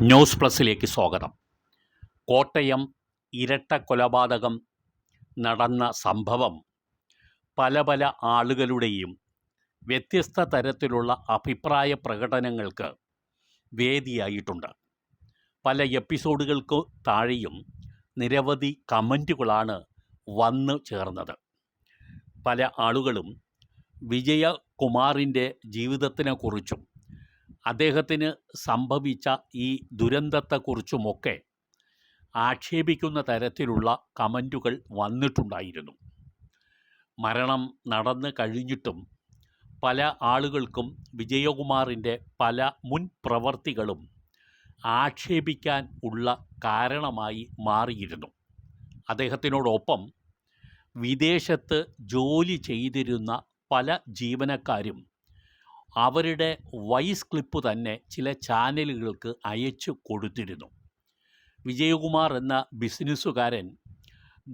News പ്ലസിലേക്ക് സ്വാഗതം. കോട്ടയം ഇരട്ട കൊലപാതകം നടന്ന സംഭവം പല പല ആളുകളുടെയും വ്യത്യസ്ത തരത്തിലുള്ള അഭിപ്രായ പ്രകടനങ്ങൾക്ക് വേദിയായിട്ടുണ്ട്. പല എപ്പിസോഡുകൾക്ക് താഴെയും നിരവധി കമൻറ്റുകളാണ് വന്നു ചേർന്നത്. പല ആളുകളും വിജയകുമാറിൻ്റെ ജീവിതത്തിനെക്കുറിച്ചും അദ്ദേഹത്തിന് സംഭവിച്ച ഈ ദുരന്തത്തെക്കുറിച്ചുമൊക്കെ ആക്ഷേപിക്കുന്ന തരത്തിലുള്ള കമൻറ്റുകൾ വന്നിട്ടുണ്ടായിരുന്നു. മരണം നടന്നു കഴിഞ്ഞിട്ടും പല ആളുകൾക്കും വിജയകുമാറിൻ്റെ പല മുൻ പ്രവർത്തികളും ആക്ഷേപിക്കാൻ ഉള്ള കാരണമായി മാറിയിരുന്നു. അദ്ദേഹത്തിനോടൊപ്പം വിദേശത്ത് ജോലി ചെയ്തിരുന്ന പല ജീവനക്കാരും അവരുടെ വോയിസ് ക്ലിപ്പ് തന്നെ ചില ചാനലുകൾക്ക് അയച്ചു കൊടുത്തിരുന്നു. വിജയകുമാർ എന്ന ബിസിനസ്സുകാരൻ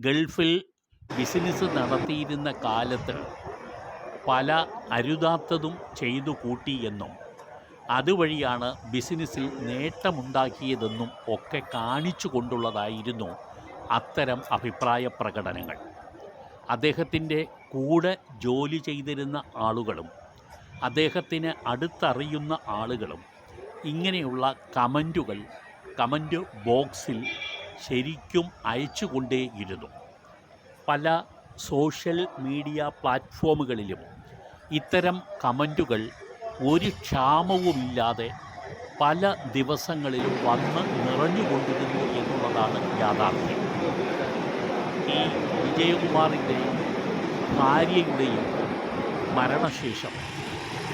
ഗൾഫിൽ ബിസിനസ് നടത്തിയിരുന്ന കാലത്ത് പല അരുതാത്തതും ചെയ്തു കൂട്ടിയെന്നും അതുവഴിയാണ് ബിസിനസ്സിൽ നേട്ടമുണ്ടാക്കിയതെന്നും ഒക്കെ കാണിച്ചു കൊണ്ടുള്ളതായിരുന്നു അത്തരം അഭിപ്രായ പ്രകടനങ്ങൾ. അദ്ദേഹത്തിൻ്റെ കൂടെ ജോലി ചെയ്തിരുന്ന ആളുകളും അദ്ദേഹത്തിന് അടുത്തറിയുന്ന ആളുകളും ഇങ്ങനെയുള്ള കമൻറ്റ് ബോക്സിൽ ശരിക്കും അയച്ചുകൊണ്ടേയിരുന്നു. പല സോഷ്യൽ മീഡിയ പ്ലാറ്റ്ഫോമുകളിലും ഇത്തരം കമൻറ്റുകൾ ഒരു ക്ഷാമവുമില്ലാതെ പല ദിവസങ്ങളിലും വന്ന് നിറഞ്ഞുകൊണ്ടിരുന്നു എന്നുള്ളതാണ് യാഥാർത്ഥ്യം. ഈ വിജയകുമാറിൻ്റെയും ഭാര്യയുടെയും മരണശേഷം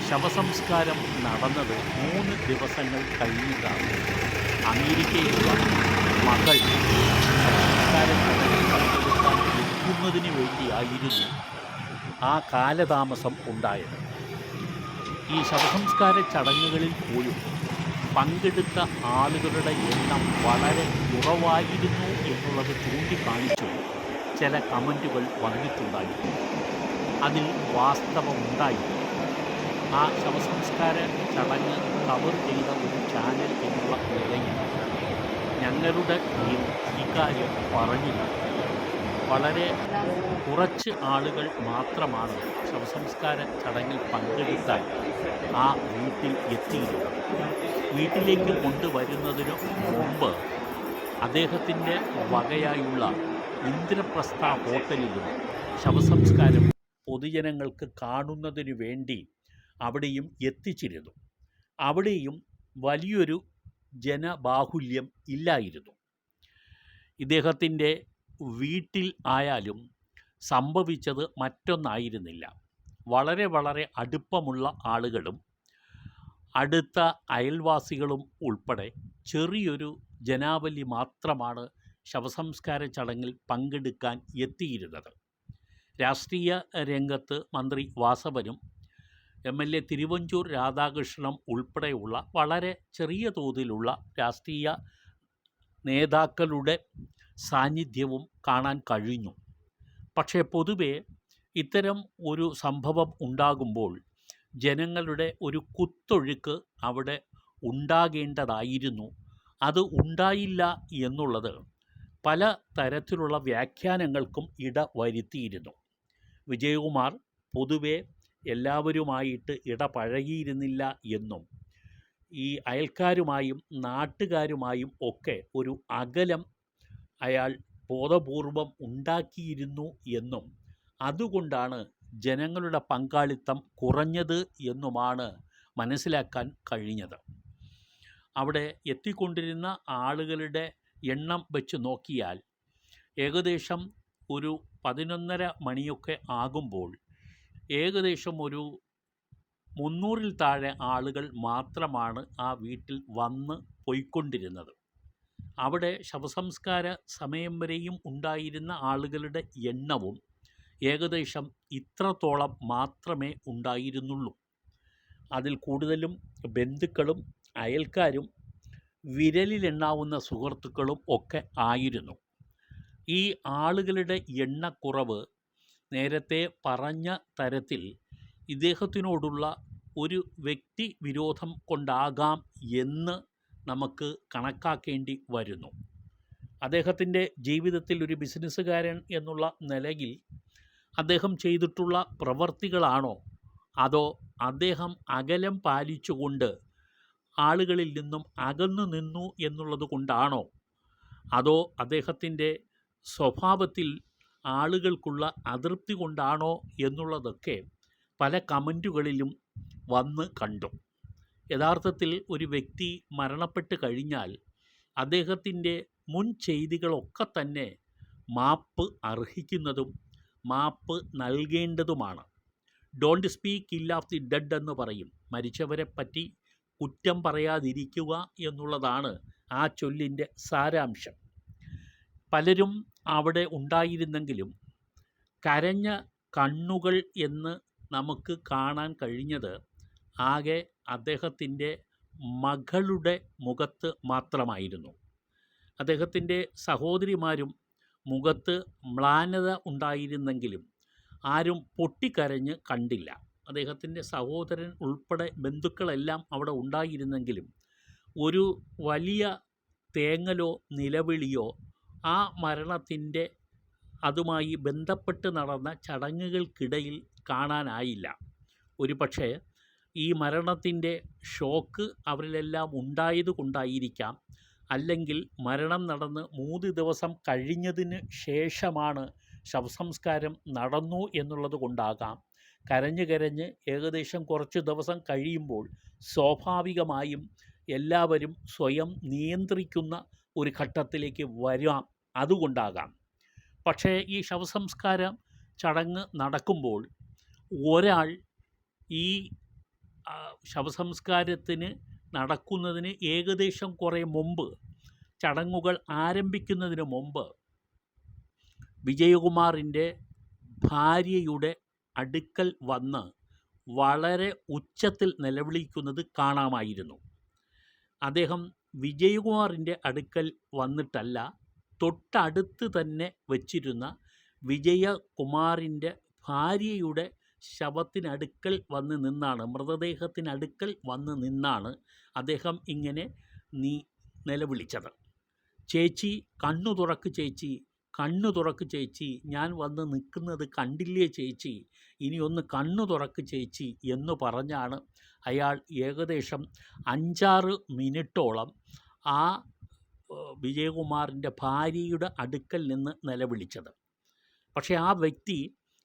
ശവസംസ്കാരം നടന്നത് 3 ദിവസങ്ങൾ കഴിഞ്ഞിട്ടാണ്. അമേരിക്കയിലുള്ള മകൾ ശവസംസ്കാരം പങ്കെടുക്കാൻ എത്തുന്നതിന് വേണ്ടിയായിരുന്നു ആ കാലതാമസം ഉണ്ടായത്. ഈ ശവസംസ്കാര ചടങ്ങുകളിൽ പോലും പങ്കെടുത്ത ആളുകളുടെ എണ്ണം വളരെ കുറവായിരുന്നു എന്നുള്ളത് ചൂണ്ടിക്കാണിച്ചു ചില കമൻറ്റുകൾ വന്നിട്ടുണ്ടായിരുന്നു. അതിൽ വാസ്തവമുണ്ടായിരുന്നു. ആ ശവസംസ്കാര ചടങ്ങ് കവർ ചെയ്ത ഒരു ചാനൽ എന്നുള്ള നിലയിൽ ഞങ്ങളുടെ ടീം ഇക്കാര്യം പറഞ്ഞില്ല. വളരെ കുറച്ച് ആളുകൾ മാത്രമാണ് ശവസംസ്കാര ചടങ്ങിൽ പങ്കെടുത്താൽ ആ വീട്ടിൽ എത്തിയിരുന്നത്. വീട്ടിലേക്ക് കൊണ്ടുവരുന്നതിന് മുമ്പ് അദ്ദേഹത്തിൻ്റെ വകയായുള്ള ഇന്ദ്രപ്രസ്ഥ ഹോട്ടലിലും ശവസംസ്കാരം പൊതുജനങ്ങൾക്ക് കാണുന്നതിനു വേണ്ടി അവിടെയും എത്തിച്ചിരുന്നു. അവിടെയും വലിയൊരു ജനബാഹുല്യം ഇല്ലായിരുന്നു. ഇദ്ദേഹത്തിൻ്റെ വീട്ടിൽ ആയാലും സംഭവിച്ചത് മറ്റൊന്നായിരുന്നില്ല. വളരെ വളരെ അടുപ്പമുള്ള ആളുകളും അടുത്ത അയൽവാസികളും ഉൾപ്പെടെ ചെറിയൊരു ജനാവലി മാത്രമാണ് ശവസംസ്കാര ചടങ്ങിൽ പങ്കെടുക്കാൻ എത്തിയിരുന്നത്. രാഷ്ട്രീയ രംഗത്ത് മന്ത്രി വാസവനും MLA തിരുവഞ്ചൂർ രാധാകൃഷ്ണനും ഉൾപ്പെടെയുള്ള വളരെ ചെറിയ തോതിലുള്ള രാഷ്ട്രീയ നേതാക്കളുടെ സാന്നിധ്യവും കാണാൻ കഴിഞ്ഞു. പക്ഷേ പൊതുവെ ഇത്തരം ഒരു സംഭവം ഉണ്ടാകുമ്പോൾ ജനങ്ങളുടെ ഒരു കുത്തൊഴുക്ക് അവിടെ ഉണ്ടാകേണ്ടതായിരുന്നു. അത് ഉണ്ടായില്ല എന്നുള്ളത് പല തരത്തിലുള്ള വ്യാഖ്യാനങ്ങൾക്കും ഇട വരുത്തിയിരുന്നു. വിജയകുമാർ പൊതുവെ എല്ലാവരുമായിട്ട് ഇടപഴകിയിരുന്നില്ല എന്നും ഈ അയൽക്കാരുമായും നാട്ടുകാരുമായും ഒക്കെ ഒരു അകലം അയാൾ ബോധപൂർവം ഉണ്ടാക്കിയിരുന്നു എന്നും അതുകൊണ്ടാണ് ജനങ്ങളുടെ പങ്കാളിത്തം കുറഞ്ഞത് എന്നുമാണ് മനസ്സിലാക്കാൻ കഴിഞ്ഞത്. അവിടെ എത്തിക്കൊണ്ടിരുന്ന ആളുകളുടെ എണ്ണം വെച്ച് നോക്കിയാൽ ഏകദേശം ഒരു 11:30 മണിയൊക്കെ ആകുമ്പോൾ ഏകദേശം ഒരു 300-ൽ താഴെ ആളുകൾ മാത്രമാണ് ആ വീട്ടിൽ വന്ന് പോയിക്കൊണ്ടിരുന്നത്. അവിടെ ശവസംസ്കാര സമയം വരെയും ഉണ്ടായിരുന്ന ആളുകളുടെ എണ്ണവും ഏകദേശം ഇത്രത്തോളം മാത്രമേ ഉണ്ടായിരുന്നുള്ളൂ. അതിൽ കൂടുതലും ബന്ധുക്കളും അയൽക്കാരും വിരലിലെണ്ണാവുന്ന സുഹൃത്തുക്കളും ഒക്കെ ആയിരുന്നു. ഈ ആളുകളുടെ എണ്ണക്കുറവ് നേരത്തെ പറഞ്ഞ തരത്തിൽ ഇദ്ദേഹത്തിനോടുള്ള ഒരു വ്യക്തി വിരോധം കൊണ്ടാകാം എന്ന് നമുക്ക് കണക്കാക്കേണ്ടി വരുന്നു. അദ്ദേഹത്തിൻ്റെ ജീവിതത്തിൽ ഒരു ബിസിനസ്സുകാരൻ എന്നുള്ള നിലയിൽ അദ്ദേഹം ചെയ്തിട്ടുള്ള പ്രവർത്തികളാണോ, അതോ അദ്ദേഹം അകലം പാലിച്ചുകൊണ്ട് ആളുകളിൽ നിന്നും അകന്നു നിന്നു എന്നുള്ളത് കൊണ്ടാണോ, അതോ അദ്ദേഹത്തിൻ്റെ സ്വഭാവത്തിൽ ആളുകൾക്കുള്ള അതൃപ്തി കൊണ്ടാണോ എന്നുള്ളതൊക്കെ പല കമൻറ്റുകളിലും വന്ന് കണ്ടു. യഥാർത്ഥത്തിൽ ഒരു വ്യക്തി മരണപ്പെട്ട് കഴിഞ്ഞാൽ അദ്ദേഹത്തിൻ്റെ മുൻ ചെയ്തികളൊക്കെ തന്നെ മാപ്പ് അർഹിക്കുന്നതും മാപ്പ് നൽകേണ്ടതുമാണ്. ഡോണ്ട് സ്പീക്ക് ഇൽ ഓഫ് ദി ഡെഡ് എന്ന് പറയും. മരിച്ചവരെ പറ്റി കുറ്റം പറയാതിരിക്കുക എന്നുള്ളതാണ് ആ ചൊല്ലിൻ്റെ സാരാംശം. പലരും അവിടെ ഉണ്ടായിരുന്നെങ്കിലും കരഞ്ഞ കണ്ണുകൾ എന്ന് നമുക്ക് കാണാൻ കഴിഞ്ഞത് ആകെ അദ്ദേഹത്തിൻ്റെ മകളുടെ മുഖത്ത് മാത്രമായിരുന്നു. അദ്ദേഹത്തിൻ്റെ സഹോദരിമാരും മുഖത്ത് മ്ലാനത ഉണ്ടായിരുന്നെങ്കിലും ആരും പൊട്ടിക്കരഞ്ഞ് കണ്ടില്ല. അദ്ദേഹത്തിൻ്റെ സഹോദരൻ ഉൾപ്പെടെ ബന്ധുക്കളെല്ലാം അവിടെ ഉണ്ടായിരുന്നെങ്കിലും ഒരു വലിയ തേങ്ങലോ നിലവിളിയോ ആ മരണത്തിൻ്റെ അതുമായി ബന്ധപ്പെട്ട് നടന്ന ചടങ്ങുകൾക്കിടയിൽ കാണാനായില്ല. ഒരു പക്ഷേ ഈ മരണത്തിൻ്റെ ഷോക്ക് അവരിലെല്ലാം ഉണ്ടായതുകൊണ്ടായിരിക്കാം, അല്ലെങ്കിൽ മരണം നടന്ന് 3 ദിവസം കഴിഞ്ഞതിന് ശേഷമാണ് ശവസംസ്കാരം നടന്നു എന്നുള്ളത് കൊണ്ടാകാം കരഞ്ഞ് കരഞ്ഞ് ഏകദേശം കുറച്ച് ദിവസം കഴിയുമ്പോൾ സ്വാഭാവികമായും എല്ലാവരും സ്വയം നിയന്ത്രിക്കുന്ന ഒരു ഘട്ടത്തിലേക്ക് വരാം, അതുകൊണ്ടാകാം. പക്ഷേ ഈ ശവസംസ്കാര ചടങ്ങ് നടക്കുമ്പോൾ ഒരാൾ ഈ ശവസംസ്കാരത്തിന് നടക്കുന്നതിന് ഏകദേശം കുറേ മുമ്പ്, ചടങ്ങുകൾ ആരംഭിക്കുന്നതിന് മുമ്പ് വിജയകുമാറിൻ്റെ ഭാര്യയുടെ അടുക്കൽ വന്ന് വളരെ ഉച്ചത്തിൽ നിലവിളിക്കുന്നത് കാണാമായിരുന്നു. അദ്ദേഹം വിജയകുമാറിൻ്റെ അടുക്കൽ വന്നിട്ടല്ല, തൊട്ടടുത്ത് തന്നെ വച്ചിരുന്ന വിജയകുമാറിൻ്റെ ഭാര്യയുടെ ശവത്തിനടുക്കൽ വന്ന് നിന്നാണ്, മൃതദേഹത്തിനടുക്കൽ വന്ന് നിന്നാണ് അദ്ദേഹം ഇങ്ങനെ നിലവിളിച്ചത്. ചേച്ചി കണ്ണു തുറക്ക് ചേച്ചി, കണ്ണു തുറക്ക് ചേച്ചി, ഞാൻ വന്ന് നിൽക്കുന്നത് കണ്ടില്ലേ ചേച്ചി, ഇനി ഒന്ന് കണ്ണു തുറക്ക് ചേച്ചി എന്ന് പറഞ്ഞാണ് അയാൾ ഏകദേശം 5-6 മിനിറ്റോളം ആ വിജയകുമാറിൻ്റെ ഭാര്യയുടെ അടുക്കൽ നിന്ന് നിലവിളിച്ചത്. പക്ഷേ ആ വ്യക്തി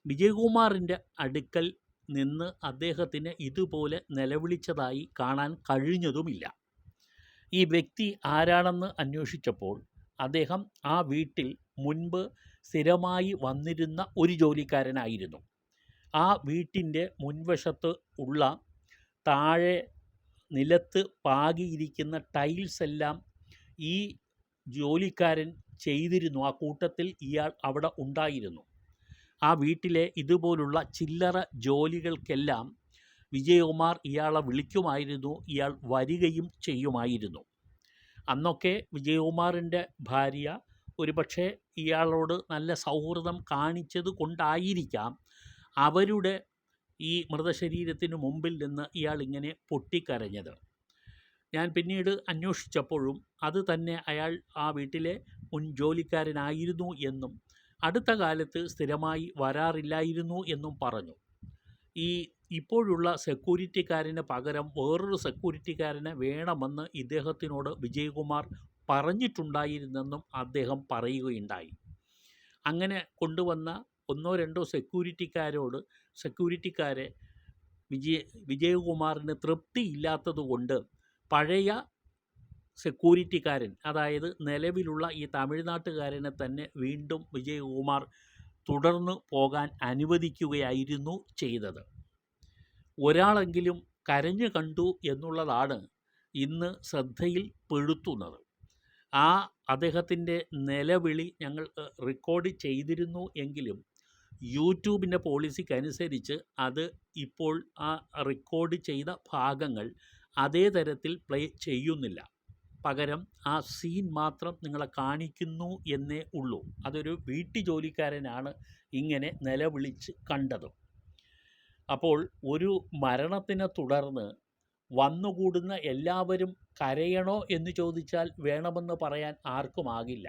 വിജയകുമാറിൻ്റെ അടുക്കൽ നിന്ന് അദ്ദേഹത്തിന് ഇതുപോലെ നിലവിളിച്ചതായി കാണാൻ കഴിഞ്ഞതുമില്ല. ഈ വ്യക്തി ആരാണെന്ന് അന്വേഷിച്ചപ്പോൾ അദ്ദേഹം ആ വീട്ടിൽ മുൻപ് സ്ഥിരമായി വന്നിരുന്ന ഒരു ജോലിക്കാരനായിരുന്നു. ആ വീട്ടിൻ്റെ മുൻവശത്ത് ഉള്ള താഴെ നിലത്ത് പാകിയിരിക്കുന്ന ടൈൽസ് എല്ലാം ഈ ജോലിക്കാരൻ ചെയ്തിരുന്നു. ആ കൂട്ടത്തിൽ ഇയാൾ അവിടെ ഉണ്ടായിരുന്നു. ആ വീട്ടിലെ ഇതുപോലുള്ള ചില്ലറ ജോലികൾക്കെല്ലാം വിജയകുമാർ ഇയാളെ വിളിക്കുമായിരുന്നു, ഇയാൾ വരികയും ചെയ്യുമായിരുന്നു. അന്നൊക്കെ വിജയകുമാറിൻ്റെ ഭാര്യ ഒരുപക്ഷെ ഇയാളോട് നല്ല സൗഹൃദം കാണിച്ചത് കൊണ്ടായിരിക്കാം അവരുടെ ഈ മൃതശരീരത്തിന് മുമ്പിൽ നിന്ന് ഇയാൾ ഇങ്ങനെ പൊട്ടിക്കരഞ്ഞത്. ഞാൻ പിന്നീട് അന്വേഷിച്ചപ്പോഴും അത് തന്നെ അയാൾ ആ വീട്ടിലെ മുൻ ജോലിക്കാരനായിരുന്നു എന്നും അടുത്ത കാലത്ത് സ്ഥിരമായി വരാറില്ലായിരുന്നു എന്നും പറഞ്ഞു. ഈ ഇപ്പോഴുള്ള സെക്യൂരിറ്റിക്കാരന് പകരം വേറൊരു സെക്യൂരിറ്റിക്കാരനെ വേണമെന്ന് ഇദ്ദേഹത്തിനോട് വിജയകുമാർ പറഞ്ഞിട്ടുണ്ടായിരുന്നെന്നും അദ്ദേഹം പറയുകയുണ്ടായി. അങ്ങനെ കൊണ്ടുവന്ന 1-2 സെക്യൂരിറ്റിക്കാരെ വിജയകുമാറിന് തൃപ്തിയില്ലാത്തതുകൊണ്ട് പഴയ സെക്യൂരിറ്റിക്കാരൻ, അതായത് നിലവിലുള്ള ഈ തമിഴ്നാട്ടുകാരനെ തന്നെ വീണ്ടും വിജയകുമാർ തുടർന്ന് പോകാൻ അനുവദിക്കുകയായിരുന്നു ചെയ്തത്. ഒരാളെങ്കിലും കരഞ്ഞു കണ്ടു എന്നുള്ളതാണ് ഇന്ന് ശ്രദ്ധയിൽ പെടുത്തുന്നത്. ആ അദ്ദേഹത്തിൻ്റെ നിലവിളി ഞങ്ങൾ റെക്കോർഡ് ചെയ്തിരുന്നു എങ്കിലും യൂട്യൂബിൻ്റെ പോളിസിക്കനുസരിച്ച് അത് ഇപ്പോൾ ആ റെക്കോർഡ് ചെയ്ത ഭാഗങ്ങൾ അതേ തരത്തിൽ പ്ലേ ചെയ്യുന്നില്ല. പകരം ആ സീൻ മാത്രം നിങ്ങളെ കാണിക്കുന്നു എന്നേ ഉള്ളൂ. അതൊരു വീട്ടുജോലിക്കാരനാണ് ഇങ്ങനെ നിലവിളിച്ച് കണ്ടത്. അപ്പോൾ ഒരു മരണത്തിനെ തുടർന്ന് വന്നുകൂടുന്ന എല്ലാവരും കരയണോ എന്ന് ചോദിച്ചാൽ വേണമെന്ന് പറയാൻ ആർക്കുമാകില്ല.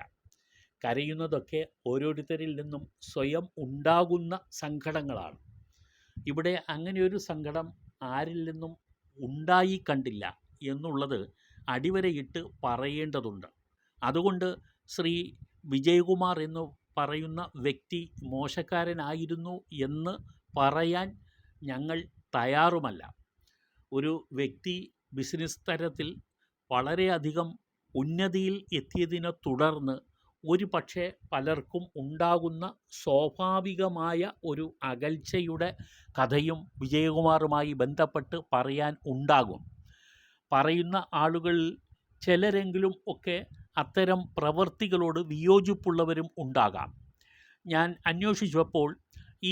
കരയുന്നതൊക്കെ ഓരോരുത്തരിൽ നിന്നും സ്വയം ഉണ്ടാകുന്ന സങ്കടങ്ങളാണ്. ഇവിടെ അങ്ങനെയൊരു സങ്കടം ആരിൽ നിന്നും ഉണ്ടായി കണ്ടില്ല എന്നുള്ളത് അടിവരയിട്ട് പറയേണ്ടതുണ്ട്. അതുകൊണ്ട് ശ്രീ വിജയകുമാർ എന്ന് പറയുന്ന വ്യക്തി മോശക്കാരനായിരുന്നു എന്ന് പറയാൻ ഞങ്ങൾ തയ്യാറുമല്ല. ഒരു വ്യക്തി ബിസിനസ് തരത്തിൽ വളരെയധികം ഉന്നതിയിൽ എത്തിയതിനെ തുടർന്ന് ഒരു പക്ഷേ പലർക്കും ഉണ്ടാകുന്ന സ്വാഭാവികമായ ഒരു അകൽച്ചയുടെ കഥയും വിജയകുമാറുമായി ബന്ധപ്പെട്ട് പറയാൻ ഉണ്ടാകും. പറയുന്ന ആളുകളിൽ ചിലരെങ്കിലും ഒക്കെ അത്തരം പ്രവൃത്തികളോട് വിയോജിപ്പുള്ളവരും ഉണ്ടാകാം. ഞാൻ അന്വേഷിച്ചപ്പോൾ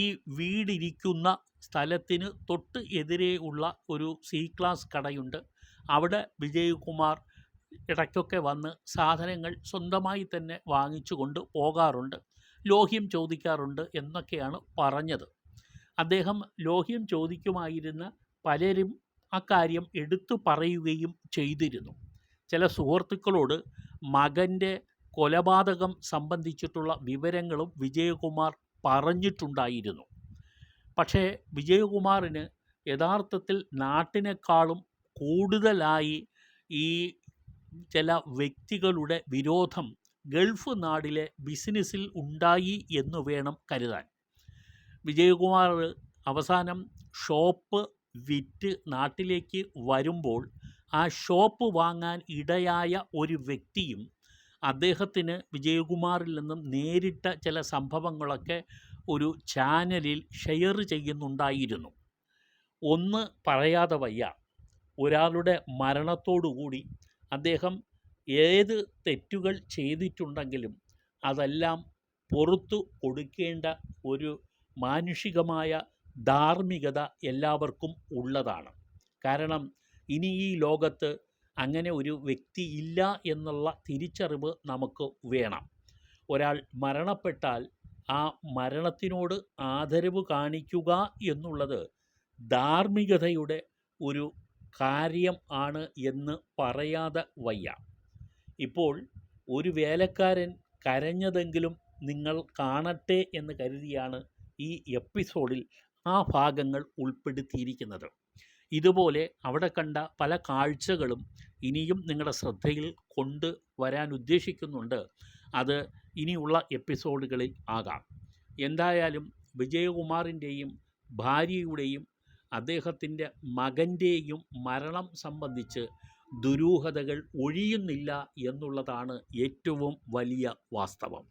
ഈ വീടിരിക്കുന്ന സ്ഥലത്തിന് തൊട്ട് എതിരെ ഉള്ള ഒരു സി ക്ലാസ് കടയുണ്ട്. അവിടെ വിജയകുമാർ ഇടയ്ക്കൊക്കെ വന്ന് സാധനങ്ങൾ സ്വന്തമായി തന്നെ വാങ്ങിച്ചു കൊണ്ട് പോകാറുണ്ട്, ലോഹ്യം ചോദിക്കാറുണ്ട് എന്നൊക്കെയാണ് പറഞ്ഞത്. അദ്ദേഹം ലോഹ്യം ചോദിക്കുമായിരുന്ന പലരും അക്കാര്യം എടുത്തു പറയുകയും ചെയ്തിരുന്നു. ചില സുഹൃത്തുക്കളോട് മകൻ്റെ കൊലപാതകം സംബന്ധിച്ചിട്ടുള്ള വിവരങ്ങളും വിജയകുമാർ പറഞ്ഞിട്ടുണ്ടായിരുന്നു. പക്ഷേ വിജയകുമാറിന് യഥാർത്ഥത്തിൽ നാട്ടിനേക്കാളും കൂടുതലായി ഈ ചില വ്യക്തികളുടെ വിരോധം ഗൾഫ് നാടിലെ ബിസിനസ്സിൽ ഉണ്ടായി എന്ന് വേണം കരുതാൻ. വിജയകുമാർ അവസാനം ഷോപ്പ് വിറ്റ് നാട്ടിലേക്ക് വരുമ്പോൾ ആ ഷോപ്പ് വാങ്ങാൻ ഇടയായ ഒരു വ്യക്തിയും അദ്ദേഹത്തിന് വിജയകുമാറിൽ നിന്നും നേരിട്ട ചില സംഭവങ്ങളൊക്കെ ഒരു ചാനലിൽ ഷെയർ ചെയ്യുന്നുണ്ടായിരുന്നു. ഒന്ന് പറയാതെ വയ്യ, ഒരാളുടെ മരണത്തോടുകൂടി അദ്ദേഹം ഏത് തെറ്റുകൾ ചെയ്തിട്ടുണ്ടെങ്കിലും അതെല്ലാം പുറത്തു കൊടുക്കേണ്ട ഒരു മാനുഷികമായ ധാർമ്മികത എല്ലാവർക്കും ഉള്ളതാണ്. കാരണം ഇനി ഈ ലോകത്ത് അങ്ങനെ ഒരു വ്യക്തി ഇല്ല എന്നുള്ള തിരിച്ചറിവ് നമുക്ക് വേണം. ഒരാൾ മരണപ്പെട്ടാൽ ആ മരണത്തിനോട് ആദരവ് കാണിക്കുക എന്നുള്ളത് ധാർമ്മികതയുടെ ഒരു കാര്യം ആണ് എന്ന് പറയാതെ വയ്യ. ഇപ്പോൾ ഒരു വേലക്കാരൻ കരഞ്ഞതെങ്കിലും നിങ്ങൾ കാണട്ടെ എന്ന് കരുതിയാണ് ഈ എപ്പിസോഡിൽ ആ ഭാഗങ്ങൾ ഉൾപ്പെടുത്തിയിരിക്കുന്നത്. ഇതുപോലെ അവിടെ കണ്ട പല കാഴ്ചകളും ഇനിയും നിങ്ങളുടെ ശ്രദ്ധയിൽ കൊണ്ട് വരാൻ ഉദ്ദേശിക്കുന്നുണ്ട്. അത് ഇനിയുള്ള എപ്പിസോഡുകളിൽ ആകാം. എന്തായാലും വിജയകുമാറിൻ്റെയും ഭാര്യയുടെയും അദ്ദേഹത്തിൻ്റെ മകൻ്റെയും മരണം സംബന്ധിച്ച് ദുരൂഹതകൾ ഒഴിയുന്നില്ല എന്നുള്ളതാണ് ഏറ്റവും വലിയ വാസ്തവം.